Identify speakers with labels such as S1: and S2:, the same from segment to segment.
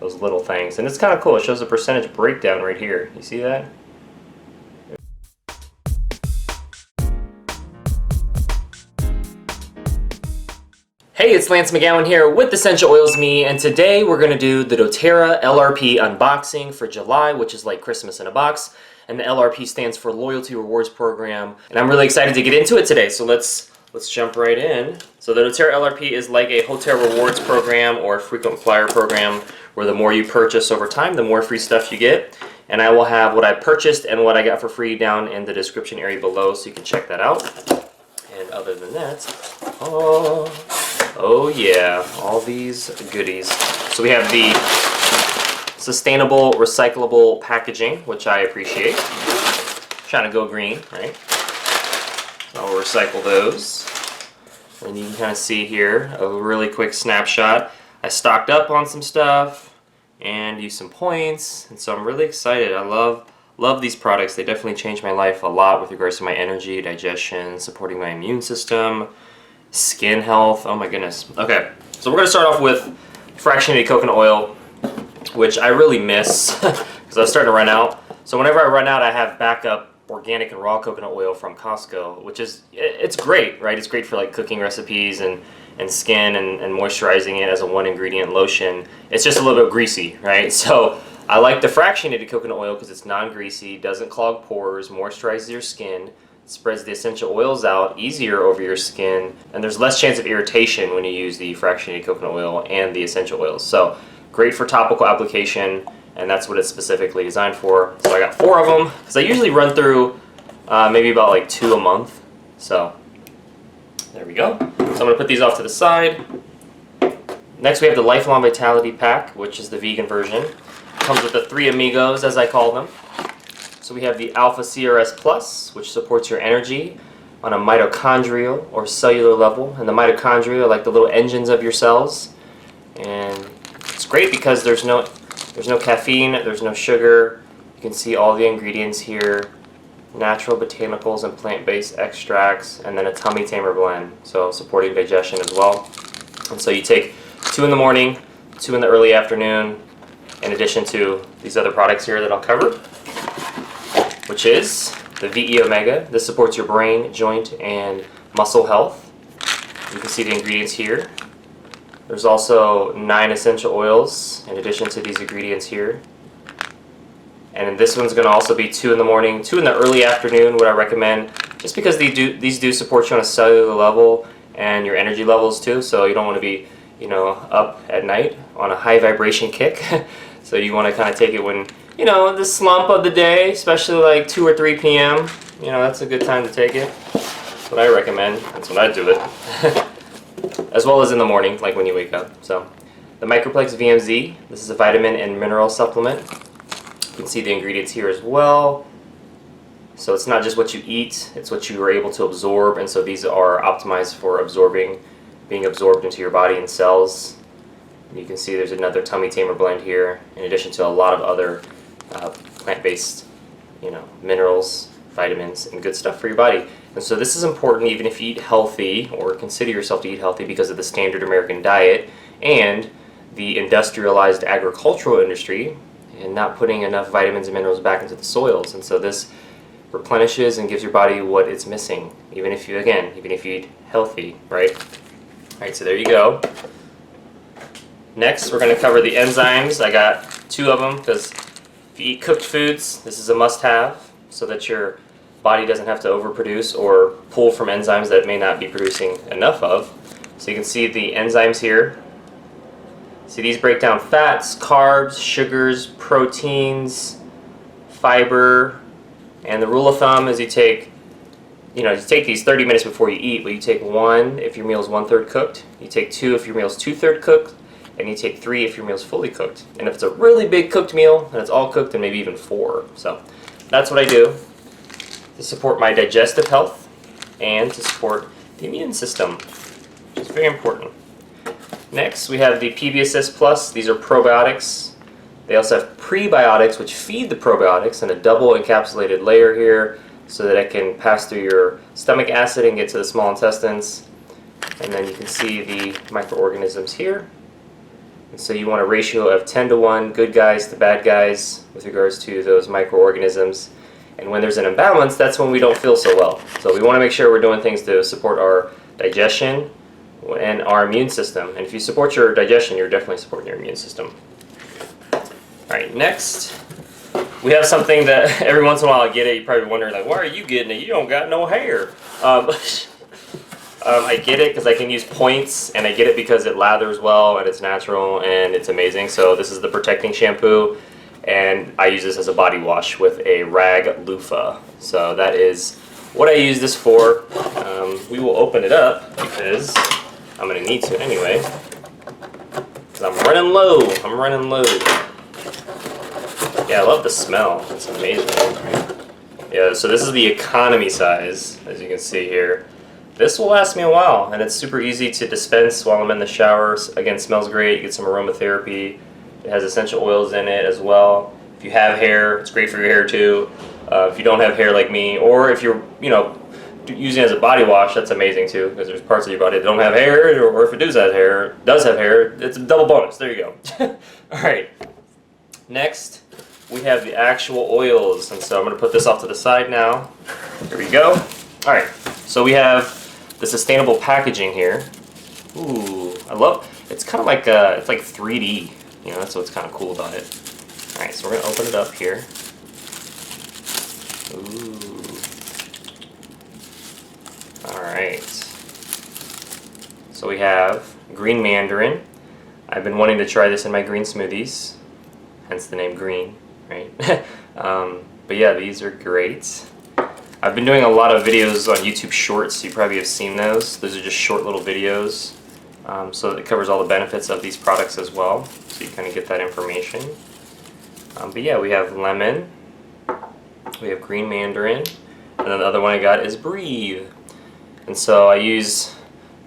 S1: those little things. And it's kind of cool. It shows a percentage breakdown right here. You see that? Hey, it's Lance McGowan here with Essential Oils Me, and today we're going to do the doTERRA LRP unboxing for July, which is like Christmas in a box. And the LRP stands for Loyalty Rewards Program. And I'm really excited to get into it today, so let's jump right in. So the doTERRA LRP is like a hotel rewards program or a frequent flyer program where the more you purchase over time, the more free stuff you get. And I will have what I purchased and what I got for free down in the description area below, so you can check that out. And other than that, oh yeah, all these goodies. So we have the sustainable recyclable packaging, which I appreciate. Trying to go green, right? So I'll recycle those. And you can kind of see here a really quick snapshot. I stocked up on some stuff and used some points, and so I'm really excited. I love these products. They definitely changed my life a lot with regards to my energy, digestion, supporting my immune system, skin health. Oh my goodness. Okay, so we're going to start off with Fractionated Coconut Oil, which I really miss because I was starting to run out. So whenever I run out, I have backup organic and raw coconut oil from Costco, which is, it's great, right? It's great for like cooking recipes and skin and moisturizing it as a one ingredient lotion. It's just a little bit greasy, right? So I like the fractionated coconut oil because it's non-greasy, doesn't clog pores, moisturizes your skin, spreads the essential oils out easier over your skin, and there's less chance of irritation when you use the fractionated coconut oil and the essential oils. So great for topical application, and that's what it's specifically designed for. So I got 4 of them because I usually run through maybe about like 2 a month. So there we go. So I'm going to put these off to the side. Next we have the Lifelong Vitality Pack, which is the vegan version. Comes with the 3 amigos, as I call them. So we have the Alpha CRS Plus, which supports your energy on a mitochondrial or cellular level. And the mitochondria are like the little engines of your cells. And it's great because there's no caffeine, there's no sugar. You can see all the ingredients here. Natural botanicals and plant-based extracts, and then a tummy tamer blend. So supporting digestion as well. And so you take 2 in the morning, 2 in the early afternoon, in addition to these other products here that I'll cover, which is the VE Omega. This supports your brain, joint, and muscle health. You can see the ingredients here. There's also 9 essential oils in addition to these ingredients here. And this one's going to also be 2 in the morning, 2 in the early afternoon, what I recommend, just because these do support you on a cellular level and your energy levels too, so you don't want to be, up at night on a high vibration kick. So you want to kind of take it when, the slump of the day, especially like 2 or 3 p.m. That's a good time to take it. That's what I recommend. That's when I do it. As well as in the morning, like when you wake up. So the Microplex VMZ, this is a vitamin and mineral supplement. You can see the ingredients here as well. So it's not just what you eat, it's what you are able to absorb, and so these are optimized for being absorbed into your body and cells. And you can see there's another tummy tamer blend here, in addition to a lot of other plant-based, minerals, vitamins, and good stuff for your body. And so this is important even if you eat healthy or consider yourself to eat healthy because of the standard American diet and the industrialized agricultural industry and not putting enough vitamins and minerals back into the soils. And so this replenishes and gives your body what it's missing, even if you eat healthy, right? All right, so there you go. Next, we're going to cover the enzymes. I got 2 of them because if you eat cooked foods, this is a must-have so that your body doesn't have to overproduce or pull from enzymes that it may not be producing enough of. So you can see the enzymes here. See, these break down fats, carbs, sugars, proteins, fiber, and the rule of thumb is you take these 30 minutes before you eat, but you take 1 if your meal is 1/3 cooked, you take 2 if your meal is 2/3 cooked, and you take 3 if your meal is fully cooked. And if it's a really big cooked meal, and it's all cooked, then maybe even 4. So that's what I do to support my digestive health and to support the immune system, which is very important. Next, we have the PB Assist Plus. These are probiotics. They also have prebiotics, which feed the probiotics in a double encapsulated layer here so that it can pass through your stomach acid and get to the small intestines. And then you can see the microorganisms here. And so you want a ratio of 10 to 1, good guys to bad guys with regards to those microorganisms. And when there's an imbalance, that's when we don't feel so well. So we want to make sure we're doing things to support our digestion and our immune system. And if you support your digestion, you're definitely supporting your immune system. Alright, next we have something that every once in a while I get it. You probably wonder, like, why are you getting it? You don't got no hair. I get it because I can use points, and I get it because it lathers well and it's natural and it's amazing. So this is the protecting shampoo, and I use this as a body wash with a rag loofah. So that is what I use this for. We will open it up because I'm going to need to anyway. Because I'm running low. I'm running low. Yeah, I love the smell. It's amazing. Yeah, so this is the economy size, as you can see here. This will last me a while, and it's super easy to dispense while I'm in the shower. Again, smells great. You get some aromatherapy. It has essential oils in it as well. If you have hair, it's great for your hair too. If you don't have hair like me, or if you're, using it as a body wash, that's amazing too, because there's parts of your body that don't have hair, or if it does have hair, it's a double bonus. There you go. All right. Next, we have the actual oils, and so I'm going to put this off to the side now. Here we go. All right. So we have the sustainable packaging here. Ooh, I love. It's kind of like it's like 3D. That's what's kind of cool about it. All right, so we're gonna open it up here. Ooh. All right. So we have green mandarin. I've been wanting to try this in my green smoothies, hence the name green, right? But yeah, these are great. I've been doing a lot of videos on YouTube Shorts. You probably have seen those. Those are just short little videos. So it covers all the benefits of these products as well. So you kind of get that information. But yeah, we have lemon. We have green mandarin. And then the other one I got is breathe. And so I use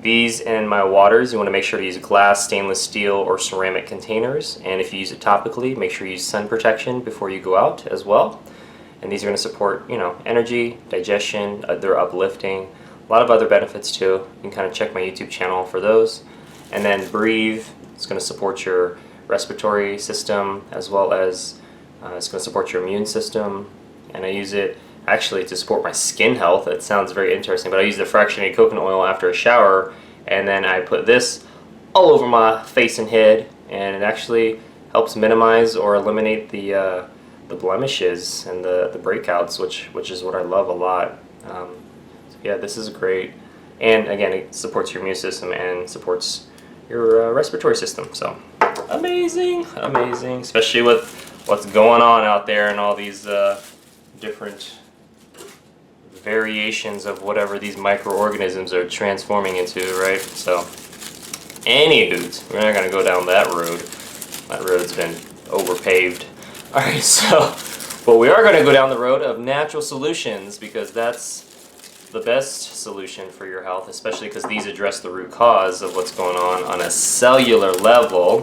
S1: these in my waters. You want to make sure to use glass, stainless steel, or ceramic containers. And if you use it topically, make sure you use sun protection before you go out as well. And these are going to support, energy, digestion, they're uplifting, a lot of other benefits too. You can kind of check my YouTube channel for those. And then breathe, it's going to support your respiratory system, as well as it's going to support your immune system. And I use it actually to support my skin health. It sounds very interesting, but I use the fractionated coconut oil after a shower, and then I put this all over my face and head, and it actually helps minimize or eliminate the blemishes and the breakouts, which is what I love a lot. So yeah, this is great, and again, it supports your immune system and supports your respiratory system. So amazing, especially with what's going on out there and all these different variations of whatever these microorganisms are transforming into, right? So anywho, we're not going to go down that road. That road's been overpaved. Alright, but we are going to go down the road of natural solutions, because that's the best solution for your health, especially because these address the root cause of what's going on a cellular level.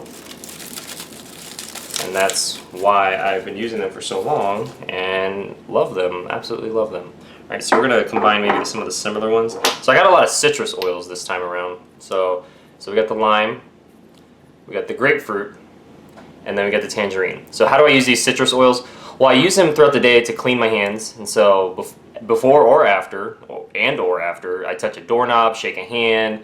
S1: And that's why I've been using them for so long and love them, absolutely love them. Alright, so we're going to combine maybe some of the similar ones. So I got a lot of citrus oils this time around. So we got the lime, we got the grapefruit, and then we got the tangerine. So how do I use these citrus oils? Well, I use them throughout the day to clean my hands, and so before or after, I touch a doorknob, shake a hand,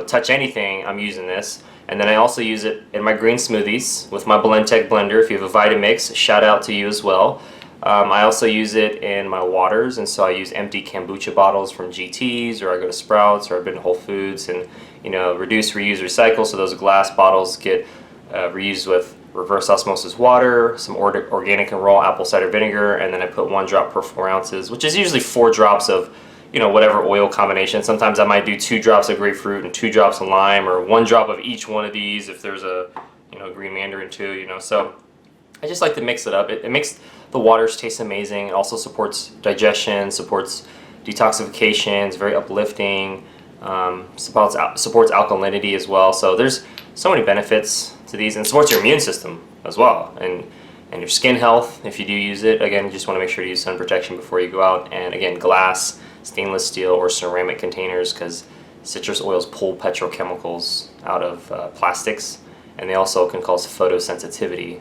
S1: touch anything, I'm using this. And then I also use it in my green smoothies with my Blendtec blender. If you have a Vitamix, shout out to you as well. I also use it in my waters, and so I use empty kombucha bottles from GT's, or I go to Sprouts, or I've been to Whole Foods, and reduce, reuse, recycle, so those glass bottles get reused with reverse osmosis water, some organic and raw apple cider vinegar, and then I put 1 drop per 4 ounces, which is usually 4 drops of whatever oil combination. Sometimes I might do 2 drops of grapefruit and 2 drops of lime, or 1 drop of each one of these if there's a green mandarin too. So I just like to mix it up. It makes the waters taste amazing. It also supports digestion, supports detoxification. It's very uplifting. Supports alkalinity as well. So there's so many benefits to these, and supports your immune system as well, and your skin health if you do use it. Again, you just want to make sure to use sun protection before you go out, and again, glass, stainless steel, or ceramic containers, because citrus oils pull petrochemicals out of plastics, and they also can cause photosensitivity.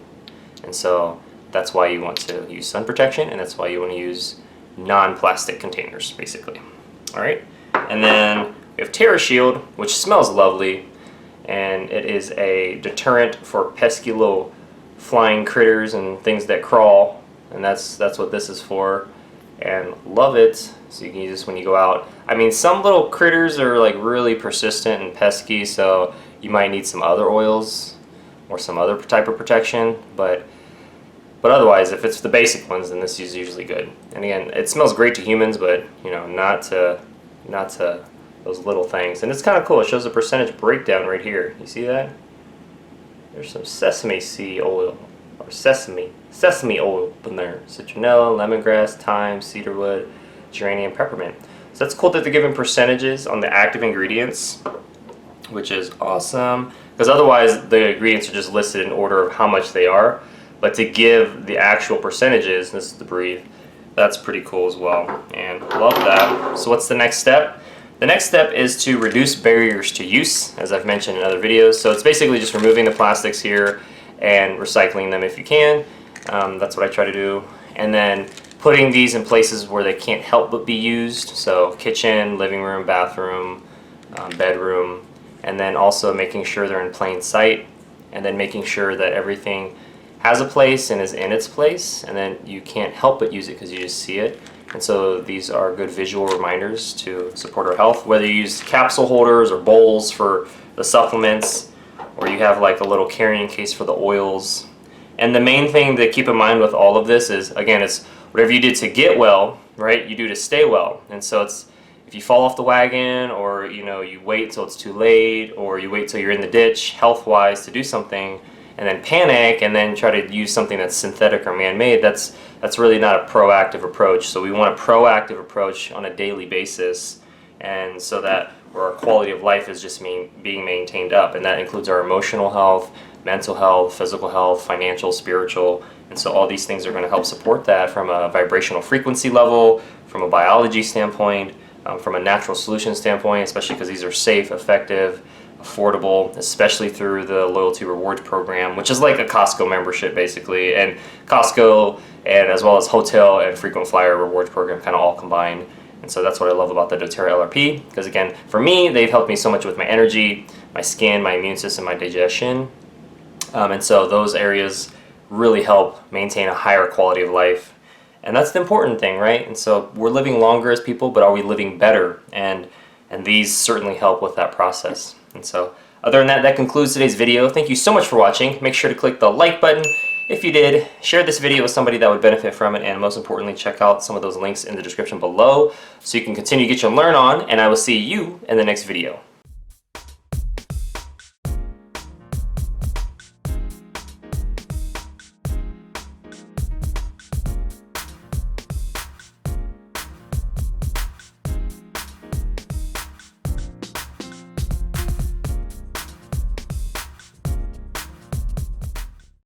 S1: And so that's why you want to use sun protection, and that's why you want to use non-plastic containers, basically. All right, and then we have Terrashield, which smells lovely, and it is a deterrent for pesky little flying critters and things that crawl, and that's what this is for. And love it. So you can use this when you go out. I mean, some little critters are like really persistent and pesky, so you might need some other oils or some other type of protection, but otherwise, if it's the basic ones, then this is usually good. And again, it smells great to humans, but you know, not to those little things. And it's kind of cool. It shows a percentage breakdown right here. You see that? There's some sesame seed oil, or sesame oil in there. Citronella, lemongrass, thyme, cedarwood, geranium, peppermint. So that's cool that they're giving percentages on the active ingredients, which is awesome. Because otherwise, the ingredients are just listed in order of how much they are. But to give the actual percentages, this is the breathe, that's pretty cool as well. And love that. So what's the next step? The next step is to reduce barriers to use, as I've mentioned in other videos. So it's basically just removing the plastics here and recycling them if you can. That's what I try to do. And then putting these in places where they can't help but be used. So kitchen, living room, bathroom, bedroom. And then also making sure they're in plain sight. And then making sure that everything has a place and is in its place. And then you can't help but use it because you just see it. And so these are good visual reminders to support our health. Whether you use capsule holders or bowls for the supplements, or you have like a little carrying case for the oils. And the main thing to keep in mind with all of this is, again, it's whatever you did to get well, right, you do to stay well. And so it's, if you fall off the wagon, or you know, you wait till it's too late, or you wait till you're in the ditch health-wise to do something, and then panic and then try to use something that's synthetic or man-made, that's really not a proactive approach. So we want a proactive approach on a daily basis, and so that where our quality of life is just being maintained up, and that includes our emotional health, mental health, physical health, financial, spiritual. And so all these things are going to help support that from a vibrational frequency level, from a biology standpoint, from a natural solution standpoint, especially because these are safe, effective, affordable, especially through the loyalty rewards program, which is like a Costco membership basically, and Costco, and as well as hotel and frequent flyer rewards program kind of all combined. And so that's what I love about the doTERRA LRP, because again, for me, they've helped me so much with my energy, my skin, my immune system, my digestion. And so those areas really help maintain a higher quality of life. And that's the important thing, right? And so we're living longer as people, but are we living better? And these certainly help with that process. And so other than that, that concludes today's video. Thank you so much for watching. Make sure to click the like button if you did. Share this video with somebody that would benefit from it. And most importantly, check out some of those links in the description below so you can continue to get your learn on. And I will see you in the next video.